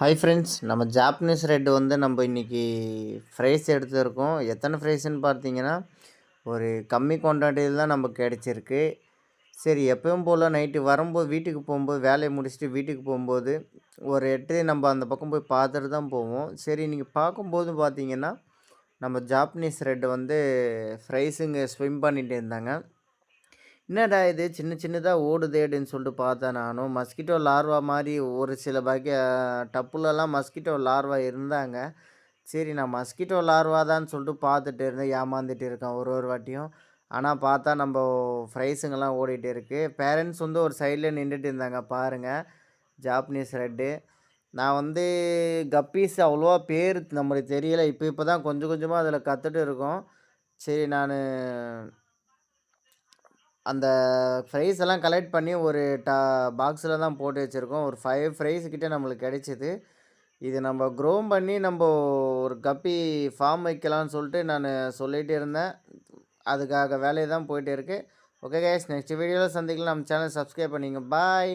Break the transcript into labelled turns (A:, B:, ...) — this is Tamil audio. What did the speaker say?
A: ஹாய் ஃப்ரெண்ட்ஸ், நம்ம ஜாப்பனீஸ் ரெட் வந்து நம்ம இன்றைக்கி ஃப்ரைஸ் எடுத்திருக்கோம். எத்தனை ஃப்ரைஸ்ன்னு பார்த்தீங்கன்னா, ஒரு கம்மி குவான்டிட்டியில் தான் நமக்கு கிடச்சிருக்கு. சரி, எப்பவும் போல் நைட்டு வரும்போது வீட்டுக்கு போகும்போது வேலையை முடிச்சுட்டு வீட்டுக்கு போகும்போது ஒரு எட்டு நம்ம அந்த பக்கம் போய் பார்த்துட்டு தான் போவோம். சரி, இன்றைக்கி பார்க்கும்போது பார்த்தீங்கன்னா, நம்ம ஜாப்பனீஸ் ரெட் வந்து ஃப்ரைஸுங்க ஸ்விம் பண்ணிட்டு இருந்தாங்க. என்னடா இது சின்ன சின்னதா ஓடுதே அப்படின்னு சொல்லிட்டு பார்த்தேன் நானும். மஸ்கிட்டோ லார்வா மாரி ஒரு சில டப்புலலாம் மஸ்கிட்டோ லார்வா இருந்தாங்க. சரி, நான் மஸ்கிட்டோ லார்வா தான்னு சொல்லிட்டு பார்த்துட்டு இருந்தேன். ஏமாந்துட்டு இருக்கேன் ஒரு ஒரு வாட்டியும். ஆனா பார்த்தா நம்ப ஃப்ரைஸுங்கலாம் ஓடிட்டு இருக்கு. பேரண்ட்ஸ் வந்து ஒரு சைட்ல நின்னுட்டு இருந்தாங்க பாருங்க. Japanese red. நான் வந்து கப்பீஸ் அவ்வளவா பேர் நம்மளுக்கு தெரியல. இப்ப தான் கொஞ்சம் கொஞ்சமா அதில கத்துட்டு இருக்கோம். சரி, அந்த ஃப்ரைஸ் எல்லாம் கலெக்ட் பண்ணி ஒரு பாக்ஸில தான் போட்டு வச்சிருக்கோம். ஒரு 5 ஃப்ரைஸ் கிட்ட நம்மளுக்கு கிடைச்சது. இது நம்ம க்ரோம் பண்ணி ஒரு கப்பி ஃபார்ம் வைக்கலான்னு சொல்லிட்டு நானு சொல்லிட்டு இருந்தேன். அதுக்காக வேலை தான் போயிட்டு இருக்கு. ஓகே கைஸ், நெக்ஸ்ட் வீடியோல சந்திக்கலாம். நம்ம சேனல் சப்ஸ்கிரைப் பண்ணிக்கங்க. பாய்.